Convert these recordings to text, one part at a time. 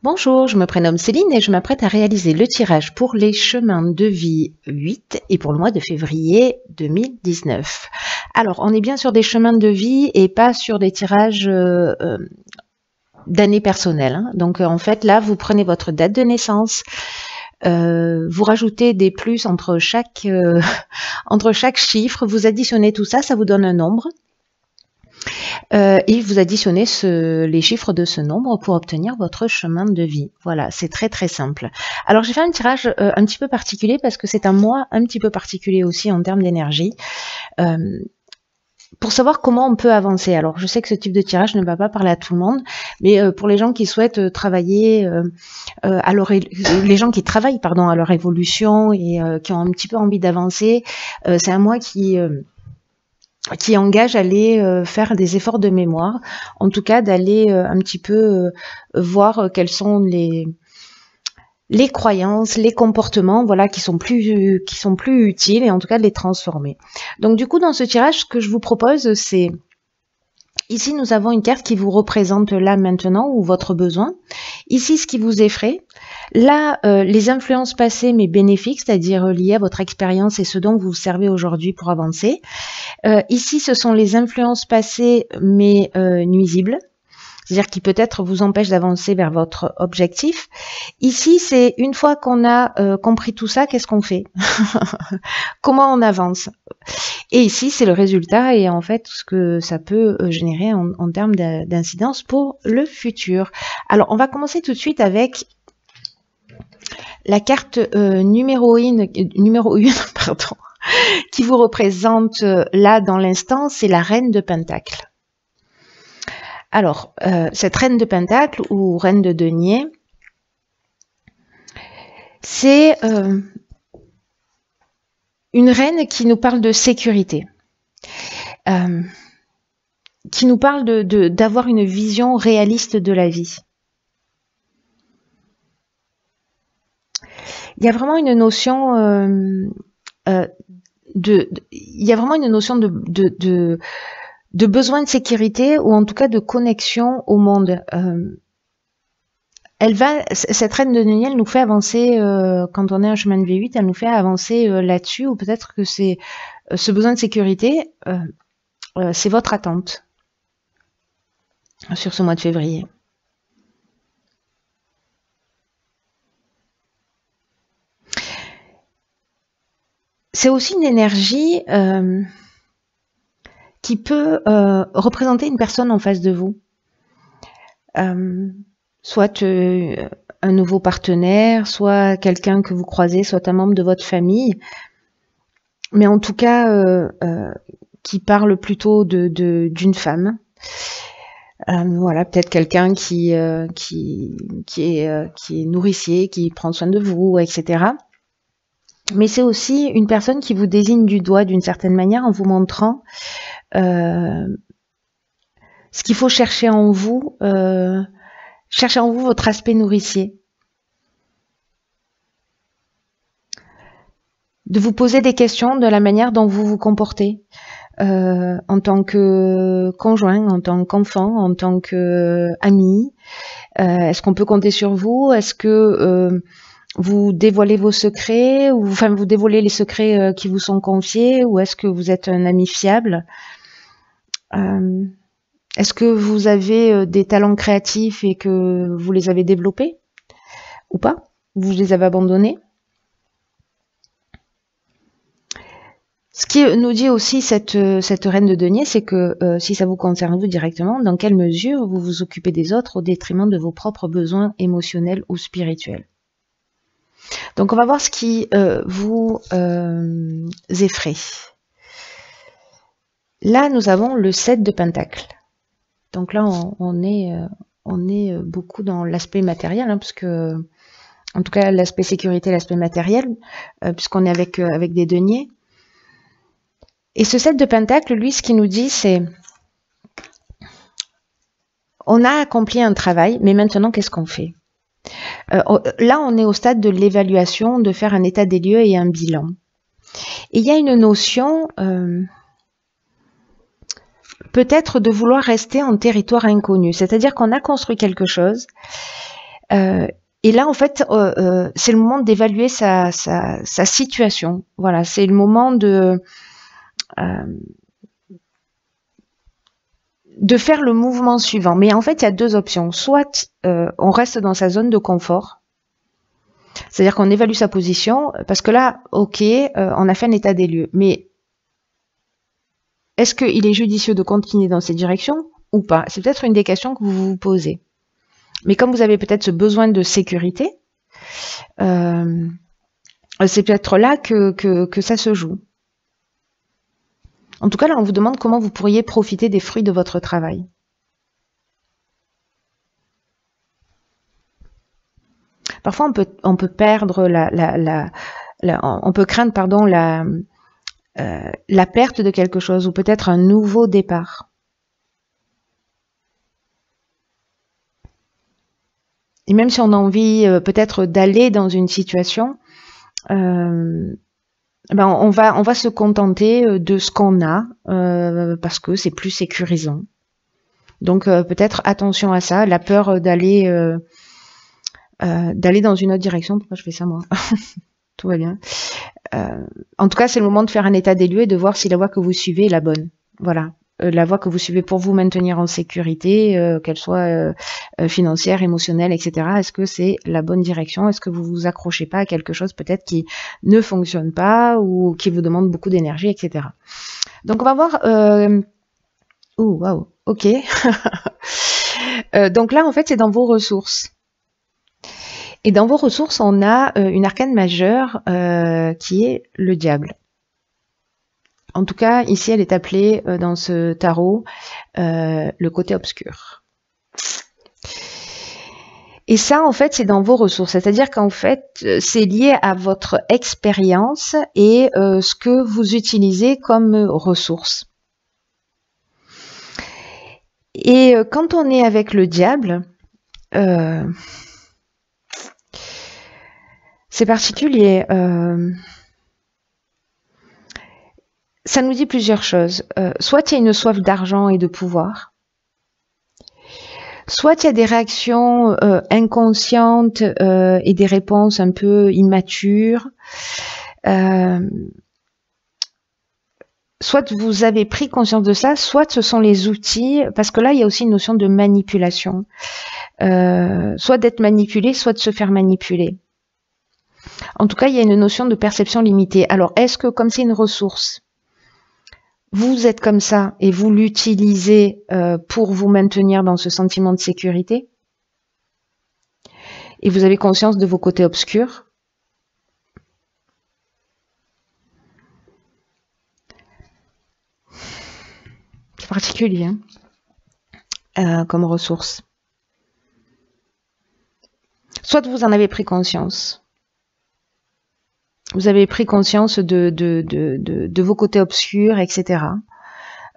Bonjour, je me prénomme Céline et je m'apprête à réaliser le tirage pour les chemins de vie 8 et pour le mois de février 2019. Alors, on est bien sur des chemins de vie et pas sur des tirages d'années personnelles, hein. Donc, en fait, là, vous prenez votre date de naissance, vous rajoutez des plus entre chaque chiffre, vous additionnez tout ça, ça vous donne un nombre. Et vous additionnez les chiffres de ce nombre pour obtenir votre chemin de vie. Voilà, c'est très très simple. Alors j'ai fait un tirage un petit peu particulier parce que c'est un mois un petit peu particulier aussi en termes d'énergie. Pour savoir comment on peut avancer. Alors je sais que ce type de tirage ne va pas parler à tout le monde, mais pour les gens qui souhaitent travailler les gens qui travaillent à leur évolution et qui ont un petit peu envie d'avancer, c'est un mois qui engage à aller faire des efforts de mémoire, en tout cas d'aller un petit peu voir quels sont les croyances, les comportements, voilà, qui sont plus utiles et en tout cas de les transformer. Donc du coup, dans ce tirage, ce que je vous propose, c'est ici nous avons une carte qui vous représente là maintenant ou votre besoin. Ici, ce qui vous effraie. Là, les influences passées mais bénéfiques, c'est-à-dire liées à votre expérience et ce dont vous vous servez aujourd'hui pour avancer. Ici, ce sont les influences passées mais nuisibles, c'est-à-dire qui peut-être vous empêchent d'avancer vers votre objectif. Ici, c'est une fois qu'on a compris tout ça, qu'est-ce qu'on fait? Comment on avance? Et ici, c'est le résultat et en fait, ce que ça peut générer en termes d'incidence pour le futur. Alors, on va commencer tout de suite avec la carte numéro 1, pardon, qui vous représente là dans l'instant, c'est la reine de Pentacle. Alors, cette reine de Pentacle ou reine de denier, c'est une reine qui nous parle de sécurité, qui nous parle d'avoir une vision réaliste de la vie. Il y a vraiment une notion de besoin de sécurité ou en tout cas de connexion au monde. Cette reine de denier, elle nous fait avancer quand on est un chemin de V8, elle nous fait avancer là-dessus, ou peut-être que c'est ce besoin de sécurité, c'est votre attente sur ce mois de février. C'est aussi une énergie qui peut représenter une personne en face de vous. Soit un nouveau partenaire, soit quelqu'un que vous croisez, soit un membre de votre famille. Mais en tout cas, qui parle plutôt d'une femme. Voilà, peut-être quelqu'un qui est nourricier, qui prend soin de vous, etc. Mais c'est aussi une personne qui vous désigne du doigt d'une certaine manière en vous montrant ce qu'il faut chercher en vous votre aspect nourricier. De vous poser des questions de la manière dont vous vous comportez en tant que conjoint, en tant qu'enfant, en tant qu'ami. Est-ce qu'on peut compter sur vous? Est-ce que vous dévoilez vos secrets, ou enfin vous dévoilez les secrets qui vous sont confiés, ou est-ce que vous êtes un ami fiable? Est-ce que vous avez des talents créatifs et que vous les avez développés ou pas? Vous les avez abandonnés? Ce qui nous dit aussi cette reine de denier, c'est que si ça vous concerne vous directement, dans quelle mesure vous vous occupez des autres au détriment de vos propres besoins émotionnels ou spirituels. Donc on va voir ce qui vous effraie. Là, nous avons le 7 de Pentacle. Donc là, on est beaucoup dans l'aspect matériel, hein, parce que, en tout cas, l'aspect sécurité, l'aspect matériel, puisqu'on est avec des deniers. Et ce 7 de Pentacle, lui, ce qu'il nous dit, c'est on a accompli un travail, mais maintenant, qu'est-ce qu'on fait? Là, on est au stade de l'évaluation, de faire un état des lieux et un bilan. Et il y a une notion peut-être de vouloir rester en territoire inconnu, c'est-à-dire qu'on a construit quelque chose, Et là, en fait, c'est le moment d'évaluer sa situation. Voilà, c'est le moment de faire le mouvement suivant. Mais en fait, il y a deux options. Soit on reste dans sa zone de confort, c'est-à-dire qu'on évalue sa position, parce que là, ok, on a fait un état des lieux. Mais est-ce qu'il est judicieux de continuer dans cette direction ou pas? C'est peut-être une des questions que vous vous posez. Mais comme vous avez peut-être ce besoin de sécurité, c'est peut-être là que ça se joue. En tout cas, là, on vous demande comment vous pourriez profiter des fruits de votre travail. Parfois, on peut perdre on peut craindre, pardon, la perte de quelque chose ou peut-être un nouveau départ. Et même si on a envie peut-être d'aller dans une situation, ben on va se contenter de ce qu'on a parce que c'est plus sécurisant. Donc peut-être attention à ça, la peur d'aller dans une autre direction. Pourquoi je fais ça moi? Tout va bien. En tout cas, c'est le moment de faire un état des lieux et de voir si la voie que vous suivez est la bonne. Voilà. La voie que vous suivez pour vous maintenir en sécurité, qu'elle soit financière, émotionnelle, etc. Est-ce que c'est la bonne direction? Est-ce que vous vous accrochez pas à quelque chose peut-être qui ne fonctionne pas ou qui vous demande beaucoup d'énergie, etc. Donc on va voir... Oh, waouh, ok. Donc là, en fait, c'est dans vos ressources. Et dans vos ressources, on a une arcane majeure qui est le diable. En tout cas, ici, elle est appelée dans ce tarot le côté obscur. Et ça, en fait, c'est dans vos ressources. C'est-à-dire qu'en fait, c'est lié à votre expérience et ce que vous utilisez comme ressources. Et quand on est avec le diable, c'est particulier. Ça nous dit plusieurs choses. Soit il y a une soif d'argent et de pouvoir, soit il y a des réactions inconscientes et des réponses un peu immatures. Soit vous avez pris conscience de ça, soit ce sont les outils, parce que là, il y a aussi une notion de manipulation. Soit d'être manipulé, soit de se faire manipuler. En tout cas, il y a une notion de perception limitée. Alors, est-ce que comme c'est une ressource, vous êtes comme ça et vous l'utilisez pour vous maintenir dans ce sentiment de sécurité? Et vous avez conscience de vos côtés obscurs? C'est particulier comme ressource. Soit vous en avez pris conscience. Vous avez pris conscience de vos côtés obscurs, etc.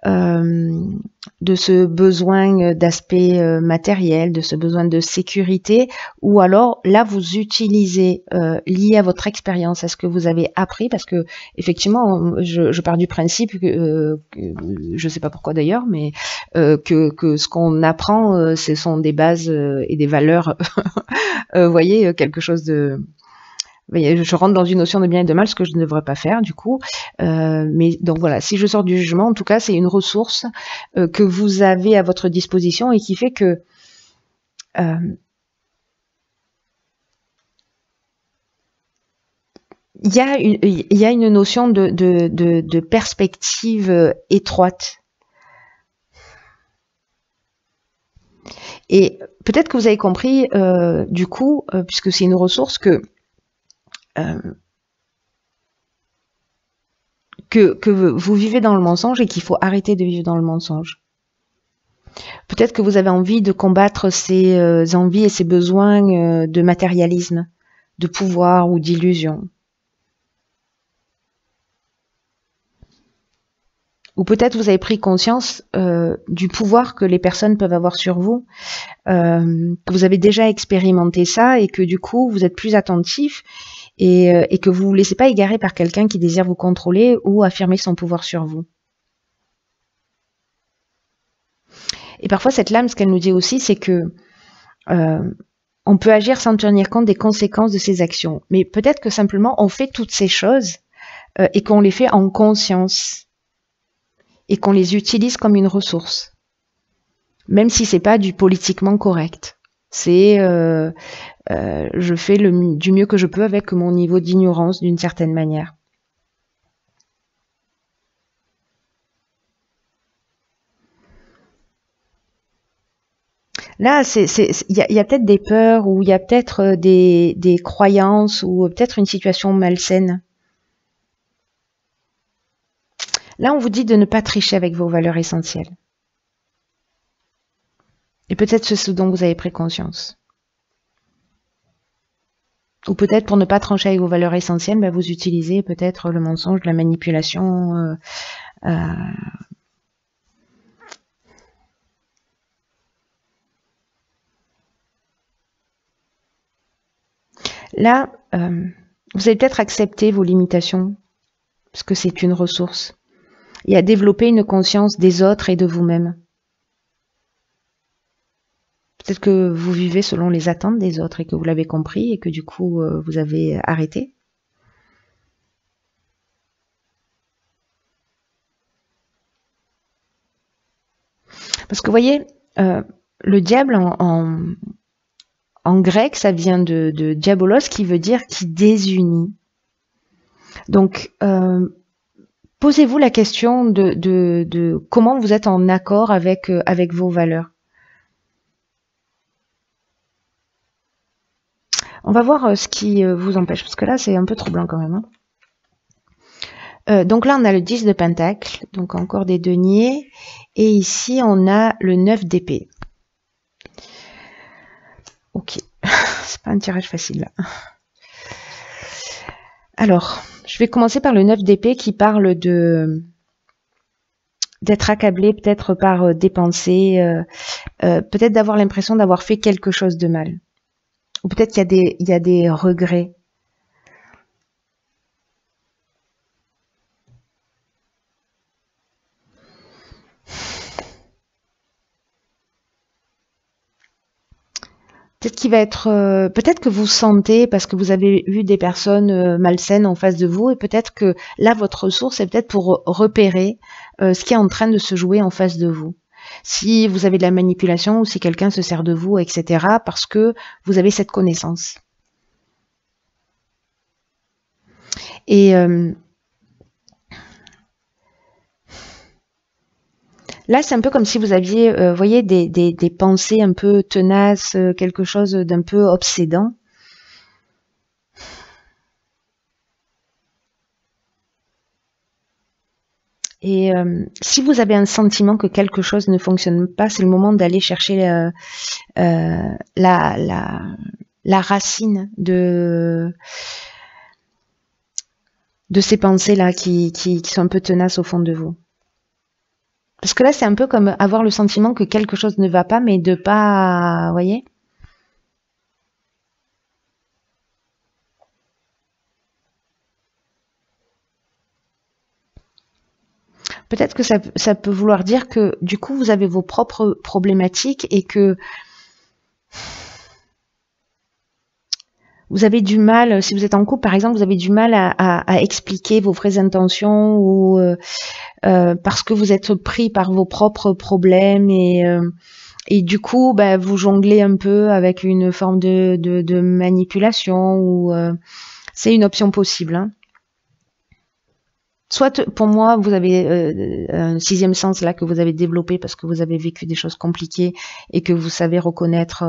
De ce besoin d'aspect matériel, de ce besoin de sécurité, ou alors là vous utilisez lié à votre expérience, à ce que vous avez appris, parce que effectivement, je pars du principe que je sais pas pourquoi d'ailleurs, mais que ce qu'on apprend, ce sont des bases et des valeurs. Vous voyez, quelque chose de... Je rentre dans une notion de bien et de mal, ce que je ne devrais pas faire du coup. Mais donc voilà, si je sors du jugement, en tout cas, c'est une ressource que vous avez à votre disposition et qui fait que il y a une notion de perspective étroite. Et peut-être que vous avez compris du coup, puisque c'est une ressource que vous vivez dans le mensonge et qu'il faut arrêter de vivre dans le mensonge. Peut-être que vous avez envie de combattre ces envies et ces besoins de matérialisme, de pouvoir ou d'illusion. Ou peut-être vous avez pris conscience du pouvoir que les personnes peuvent avoir sur vous, que vous avez déjà expérimenté ça et que du coup vous êtes plus attentif et que vous ne vous laissez pas égarer par quelqu'un qui désire vous contrôler ou affirmer son pouvoir sur vous. Et parfois cette lame, ce qu'elle nous dit aussi, c'est que on peut agir sans tenir compte des conséquences de ses actions. Mais peut-être que simplement on fait toutes ces choses et qu'on les fait en conscience et qu'on les utilise comme une ressource. Même si c'est pas du politiquement correct. C'est je fais du mieux que je peux avec mon niveau d'ignorance d'une certaine manière. Là, il y a peut-être des peurs ou il y a peut-être des croyances ou peut-être une situation malsaine. Là, on vous dit de ne pas tricher avec vos valeurs essentielles. Et peut-être ce dont vous avez pris conscience. Ou peut-être pour ne pas trancher avec vos valeurs essentielles, bah, vous utilisez peut-être le mensonge, la manipulation. Là, vous allez peut-être accepter vos limitations, parce que c'est une ressource, et à développer une conscience des autres et de vous-même. Peut-être que vous vivez selon les attentes des autres et que vous l'avez compris et que du coup, vous avez arrêté. Parce que vous voyez, le diable en grec, ça vient de diabolos qui veut dire qui désunit. Donc, posez-vous la question de comment vous êtes en accord avec vos valeurs. On va voir ce qui vous empêche, parce que là, c'est un peu troublant quand même. Hein. Donc là, on a le 10 de pentacle, donc encore des deniers. Et ici, on a le 9 d'épée. Ok, c'est pas un tirage facile là. Alors, je vais commencer par le 9 d'épée qui parle d'être accablé peut-être par des pensées, peut-être d'avoir l'impression d'avoir fait quelque chose de mal. Ou peut-être qu'il y a des regrets. Peut-être qu'il va être, peut-être que vous sentez parce que vous avez eu des personnes malsaines en face de vous et peut-être que là votre ressource est peut-être pour repérer ce qui est en train de se jouer en face de vous. Si vous avez de la manipulation ou si quelqu'un se sert de vous, etc. parce que vous avez cette connaissance. Et là, c'est un peu comme si vous aviez, voyez, des pensées un peu tenaces, quelque chose d'un peu obsédant. Et si vous avez un sentiment que quelque chose ne fonctionne pas, c'est le moment d'aller chercher la racine de ces pensées-là qui sont un peu tenaces au fond de vous. Parce que là, c'est un peu comme avoir le sentiment que quelque chose ne va pas, mais de pas... Vous voyez ? Peut-être que ça peut vouloir dire que, du coup, vous avez vos propres problématiques et que vous avez du mal, si vous êtes en couple, par exemple, vous avez du mal à expliquer vos vraies intentions ou parce que vous êtes pris par vos propres problèmes et du coup, bah, vous jonglez un peu avec une forme de manipulation ou c'est une option possible. Hein. Soit pour moi, vous avez un sixième sens là que vous avez développé parce que vous avez vécu des choses compliquées et que vous savez reconnaître,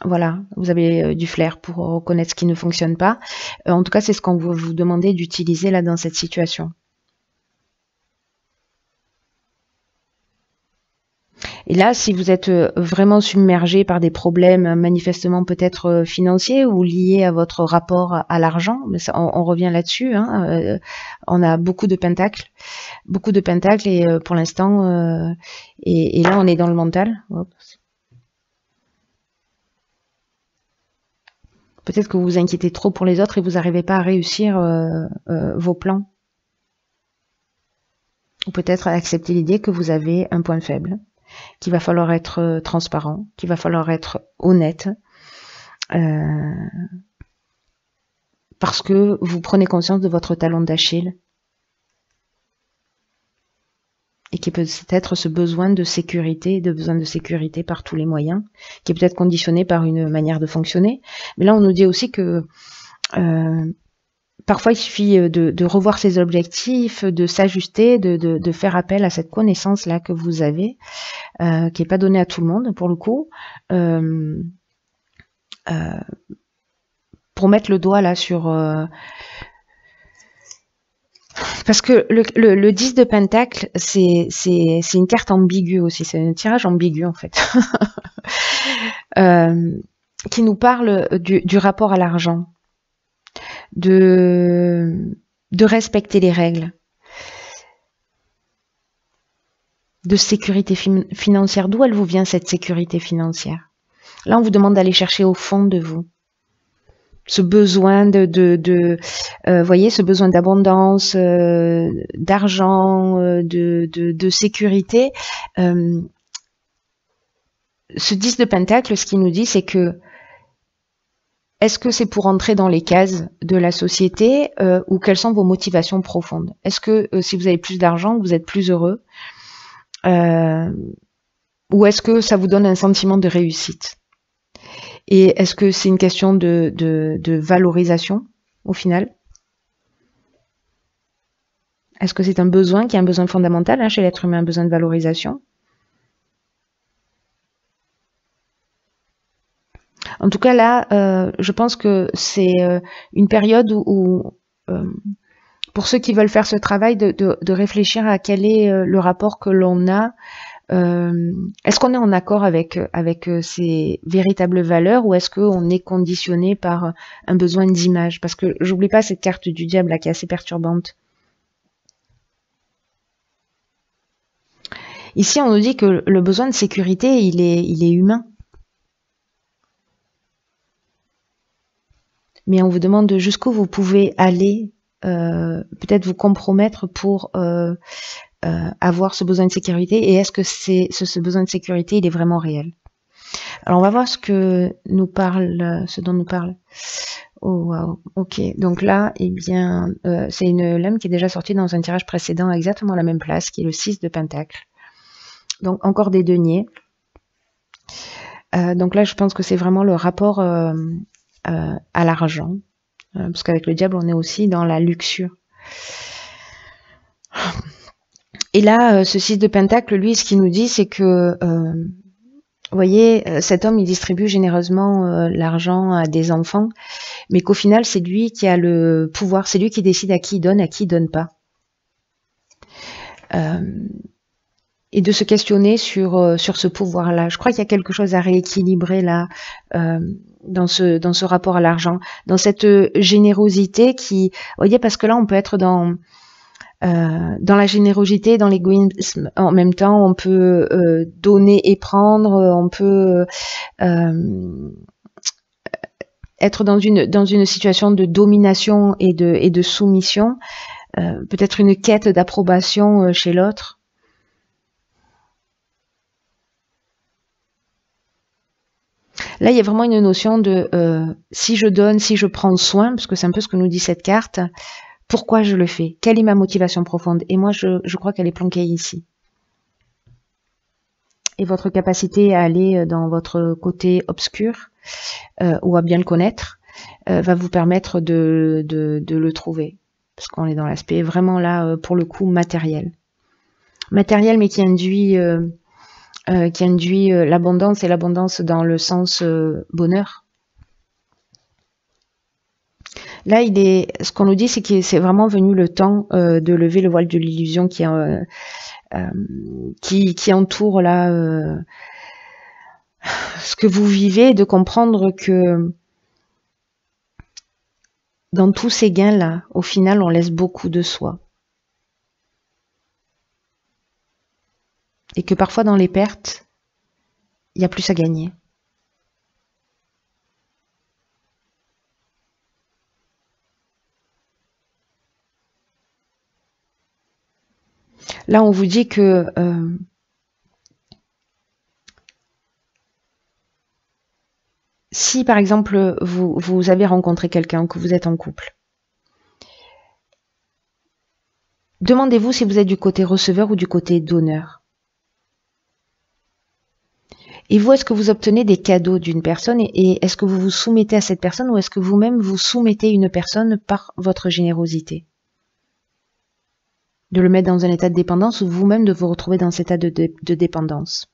voilà, vous avez du flair pour reconnaître ce qui ne fonctionne pas. En tout cas, c'est ce qu'on vous demandait d'utiliser là dans cette situation. Et là, si vous êtes vraiment submergé par des problèmes manifestement peut-être financiers ou liés à votre rapport à l'argent, on revient là-dessus, hein, on a beaucoup de pentacles et pour l'instant, et là on est dans le mental. Peut-être que vous vous inquiétez trop pour les autres et vous n'arrivez pas à réussir vos plans. Ou peut-être à accepter l'idée que vous avez un point faible. qu'il va falloir être transparent, qu'il va falloir être honnête, parce que vous prenez conscience de votre talon d'Achille et qui peut être ce besoin de sécurité par tous les moyens, qui est peut-être conditionné par une manière de fonctionner. Mais là, on nous dit aussi que parfois, il suffit de revoir ses objectifs, de s'ajuster, de faire appel à cette connaissance-là que vous avez, qui n'est pas donnée à tout le monde, pour le coup, pour mettre le doigt là sur... parce que le 10 de Pentacle, c'est une carte ambiguë aussi, c'est un tirage ambigu en fait, qui nous parle du rapport à l'argent, de respecter les règles, de sécurité financière. D'où elle vous vient cette sécurité financière? Là, on vous demande d'aller chercher au fond de vous ce besoin voyez, ce besoin d'abondance, d'argent, de sécurité. Ce 10 de Pentacle, ce qu'il nous dit, c'est que est-ce que c'est pour entrer dans les cases de la société ou quelles sont vos motivations profondes? Est-ce que si vous avez plus d'argent, vous êtes plus heureux ou est-ce que ça vous donne un sentiment de réussite? Et est-ce que c'est une question de valorisation au final? Est-ce que c'est un besoin qui est un besoin fondamental chez l'être humain, un besoin de valorisation? En tout cas, là, je pense que c'est une période où pour ceux qui veulent faire ce travail, de réfléchir à quel est le rapport que l'on a. Est-ce qu'on est en accord avec ces véritables valeurs ou est-ce qu'on est conditionné par un besoin d'image? Parce que j'oublie pas cette carte du diable là, qui est assez perturbante. Ici, on nous dit que le besoin de sécurité, il est humain. Mais on vous demande jusqu'où vous pouvez aller, peut-être vous compromettre pour avoir ce besoin de sécurité. Et est-ce que ce besoin de sécurité, il est vraiment réel? Alors, on va voir ce dont nous parle. Oh, wow. Ok. Donc là, eh bien, c'est une lame qui est déjà sortie dans un tirage précédent à exactement la même place, qui est le 6 de Pentacle. Donc, encore des deniers. Donc là, je pense que c'est vraiment le rapport à l'argent, parce qu'avec le diable, on est aussi dans la luxure. Et là, ce 6 de Pentacle, lui, ce qu'il nous dit, c'est que, vous voyez, cet homme, il distribue généreusement l'argent à des enfants, mais qu'au final, c'est lui qui a le pouvoir, c'est lui qui décide à qui il donne pas. Et de se questionner sur ce pouvoir-là. Je crois qu'il y a quelque chose à rééquilibrer là, dans ce rapport à l'argent, dans cette générosité qui, vous voyez, parce que là, on peut être dans la générosité, dans l'égoïsme. En même temps, on peut donner et prendre, on peut être dans une situation de domination et de soumission, peut-être une quête d'approbation chez l'autre. Là, il y a vraiment une notion de si je donne, si je prends soin, parce que c'est un peu ce que nous dit cette carte, pourquoi je le fais? Quelle est ma motivation profonde? Et moi, je crois qu'elle est planquée ici. Et votre capacité à aller dans votre côté obscur ou à bien le connaître va vous permettre de le trouver. Parce qu'on est dans l'aspect vraiment là, pour le coup, matériel. Matériel, mais qui induit l'abondance, et l'abondance dans le sens bonheur. Là, ce qu'on nous dit, c'est que c'est vraiment venu le temps de lever le voile de l'illusion qui entoure là ce que vous vivez, de comprendre que dans tous ces gains-là, au final, on laisse beaucoup de soi. Et que parfois, dans les pertes, il y a plus à gagner. Là, on vous dit que si par exemple vous avez rencontré quelqu'un, que vous êtes en couple, demandez-vous si vous êtes du côté receveur ou du côté donneur. Et vous, est-ce que vous obtenez des cadeaux d'une personne et est-ce que vous vous soumettez à cette personne ou est-ce que vous-même vous soumettez une personne par votre générosité? De le mettre dans un état de dépendance ou vous-même de vous retrouver dans cet état de dépendance.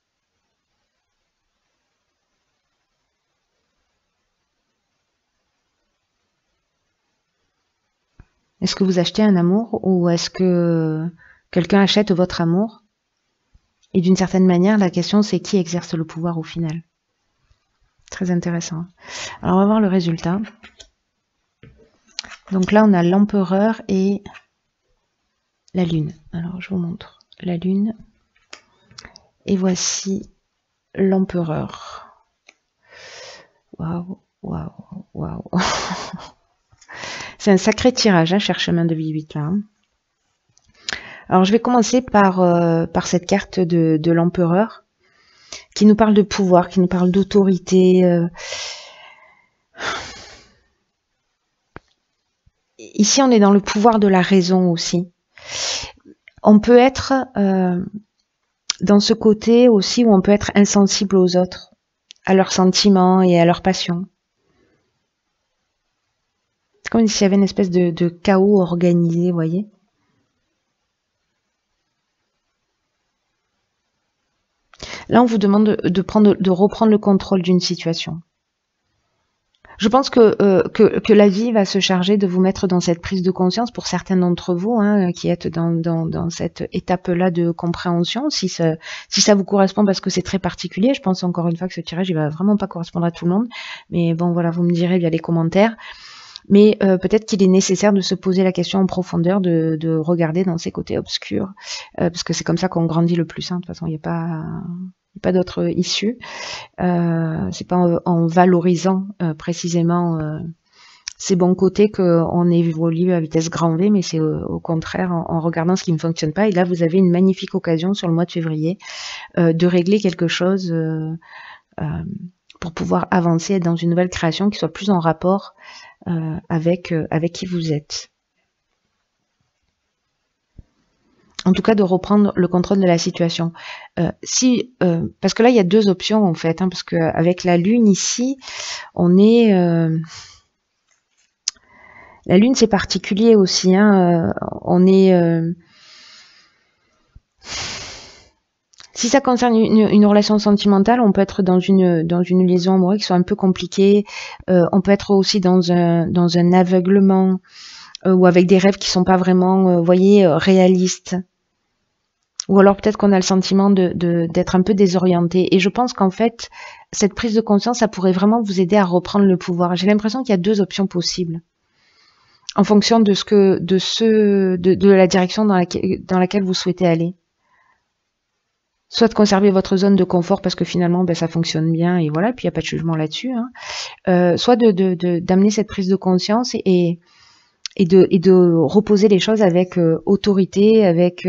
Est-ce que vous achetez un amour ou est-ce que quelqu'un achète votre amour? Et d'une certaine manière, la question c'est qui exerce le pouvoir au final. Très intéressant. Alors on va voir le résultat. Donc là on a l'empereur et la lune. Alors je vous montre la lune. Et voici l'empereur. Waouh, waouh, waouh. C'est un sacré tirage, hein, cher chemin de vie 8 là. Alors je vais commencer par cette carte de l'empereur qui nous parle de pouvoir, qui nous parle d'autorité. Ici on est dans le pouvoir de la raison aussi. On peut être dans ce côté aussi où on peut être insensible aux autres, à leurs sentiments et à leurs passions. C'est comme s'il y avait une espèce de chaos organisé, vous voyez. Là, on vous demande de reprendre le contrôle d'une situation. Je pense que la vie va se charger de vous mettre dans cette prise de conscience pour certains d'entre vous, hein, qui êtes dans cette étape-là de compréhension, si ça vous correspond, parce que c'est très particulier. Je pense encore une fois que ce tirage, il va vraiment pas correspondre à tout le monde. Mais bon, voilà, vous me direz via les commentaires. Mais peut-être qu'il est nécessaire de se poser la question en profondeur, de regarder dans ces côtés obscurs, parce que c'est comme ça qu'on grandit le plus. Hein. De toute façon, il n'y a pas d'autre issue. C'est pas en valorisant précisément ces bons côtés qu'on évolue à vitesse grand V, mais c'est au contraire en regardant ce qui ne fonctionne pas. Et là, vous avez une magnifique occasion sur le mois de février de régler quelque chose pour pouvoir avancer, être dans une nouvelle création qui soit plus en rapport avec qui vous êtes. En tout cas, de reprendre le contrôle de la situation. Parce que là, il y a deux options en fait, hein, parce qu'avec la lune ici, on est... la lune, c'est particulier aussi. Hein, on est... si ça concerne une relation sentimentale, on peut être dans une liaison amoureuse qui soit un peu compliquée. On peut être aussi dans un aveuglement ou avec des rêves qui sont pas vraiment, vous voyez, réalistes. Ou alors peut-être qu'on a le sentiment d'être un peu désorienté. Et je pense qu'en fait, cette prise de conscience, ça pourrait vraiment vous aider à reprendre le pouvoir. J'ai l'impression qu'il y a deux options possibles, en fonction de la direction dans laquelle vous souhaitez aller. Soit de conserver votre zone de confort parce que finalement ça fonctionne bien et voilà, puis il n'y a pas de jugement là-dessus. Hein. Soit d'amener cette prise de conscience et de reposer les choses avec autorité, avec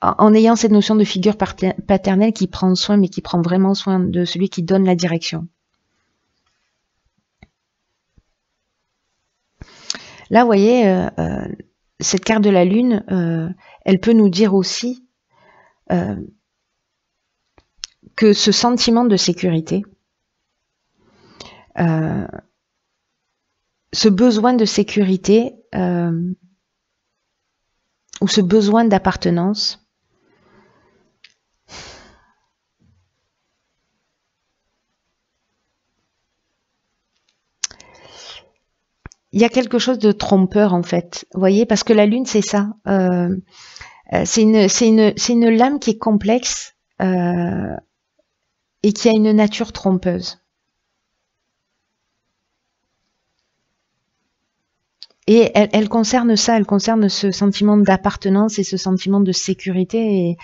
en ayant cette notion de figure paternelle qui prend soin, mais qui prend vraiment soin de celui qui donne la direction. Là, vous voyez, cette carte de la lune, elle peut nous dire aussi que ce sentiment de sécurité, ce besoin de sécurité ou ce besoin d'appartenance, il y a quelque chose de trompeur en fait, vous voyez, parce que la lune c'est ça, c'est une lame qui est complexe et qui a une nature trompeuse. Et elle concerne ça, elle concerne ce sentiment d'appartenance et ce sentiment de sécurité. Et...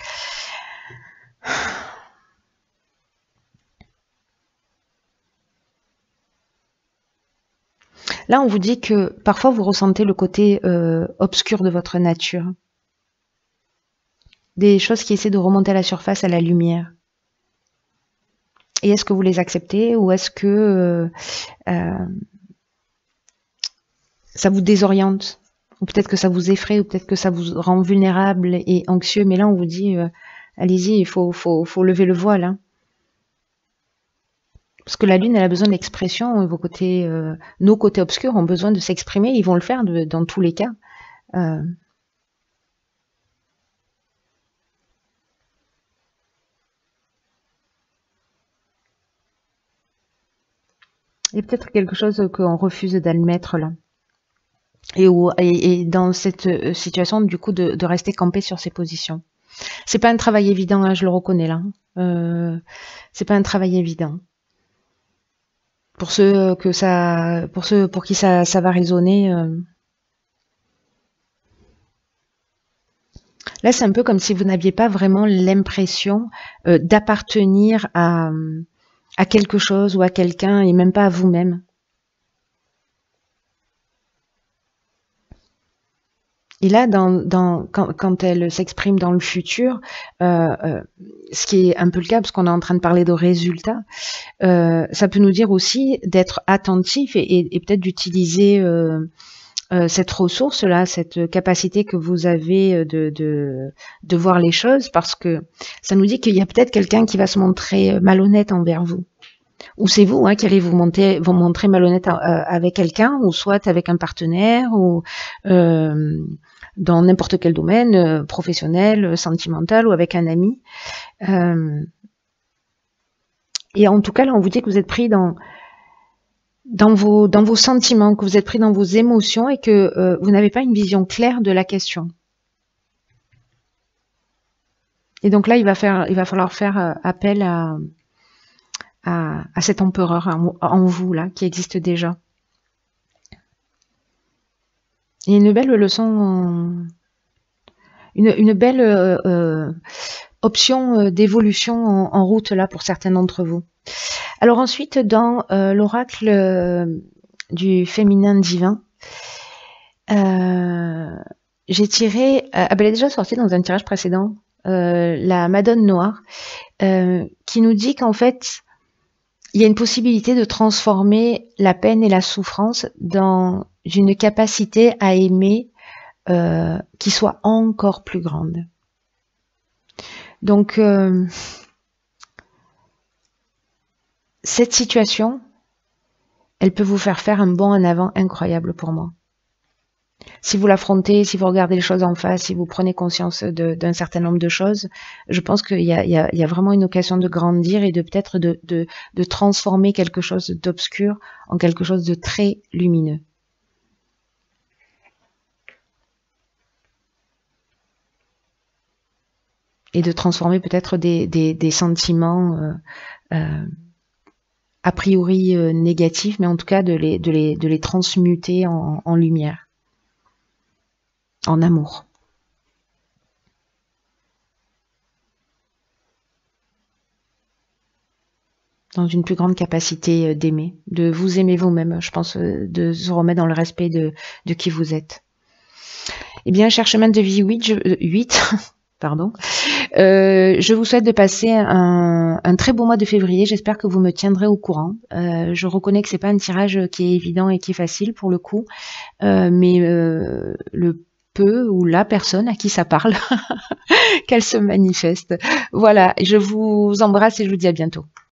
là, on vous dit que parfois vous ressentez le côté obscur de votre nature. Des choses qui essaient de remonter à la surface, à la lumière. Et est-ce que vous les acceptez ou est-ce que ça vous désoriente? Ou peut-être que ça vous effraie, ou peut-être que ça vous rend vulnérable et anxieux. Mais là, on vous dit, allez-y, il faut lever le voile. Hein. Parce que la Lune, elle a besoin d'expression. Vos côtés, nos côtés obscurs ont besoin de s'exprimer. Ils vont le faire dans tous les cas. Il y a peut-être quelque chose qu'on refuse d'admettre là. Et dans cette situation, du coup, de rester campé sur ses positions. C'est pas un travail évident, hein, je le reconnais là. C'est pas un travail évident. Pour ceux pour qui ça va résonner. Là, c'est un peu comme si vous n'aviez pas vraiment l'impression d'appartenir à quelque chose ou à quelqu'un et même pas à vous-même. Et là, quand elle s'exprime dans le futur, ce qui est un peu le cas, parce qu'on est en train de parler de résultats, ça peut nous dire aussi d'être attentif et peut-être d'utiliser cette ressource-là, cette capacité que vous avez de voir les choses, parce que ça nous dit qu'il y a peut-être quelqu'un qui va se montrer malhonnête envers vous. Ou c'est vous qui allez vous montrer malhonnête avec quelqu'un, ou soit avec un partenaire, ou dans n'importe quel domaine, professionnel, sentimental, ou avec un ami. Et en tout cas, là, on vous dit que vous êtes pris dans vos sentiments, que vous êtes pris dans vos émotions et que vous n'avez pas une vision claire de la question. Et donc là, il va falloir faire appel à cet empereur en vous, là, qui existe déjà. Il y a une belle leçon, une belle option d'évolution en route, là, pour certains d'entre vous. Alors ensuite, dans l'oracle du féminin divin, j'ai tiré, elle est déjà sortie dans un tirage précédent, la Madone Noire, qui nous dit qu'en fait, il y a une possibilité de transformer la peine et la souffrance dans une capacité à aimer qui soit encore plus grande. Donc, cette situation, elle peut vous faire un bond en avant incroyable pour moi. Si vous l'affrontez, si vous regardez les choses en face, si vous prenez conscience d'un certain nombre de choses, je pense qu'il y a vraiment une occasion de grandir et de peut-être de transformer quelque chose d'obscur en quelque chose de très lumineux. Et de transformer peut-être des sentiments a priori négatifs, mais en tout cas de les transmuter en lumière. En amour. Dans une plus grande capacité d'aimer, de vous aimer vous-même, je pense, de se remettre dans le respect de qui vous êtes. Eh bien, cher chemin de vie 8, pardon, je vous souhaite de passer un très beau mois de février. J'espère que vous me tiendrez au courant. Je reconnais que c'est pas un tirage qui est évident et qui est facile pour le coup, mais le ou la personne à qui ça parle, qu'elle se manifeste. Voilà, je vous embrasse et je vous dis à bientôt.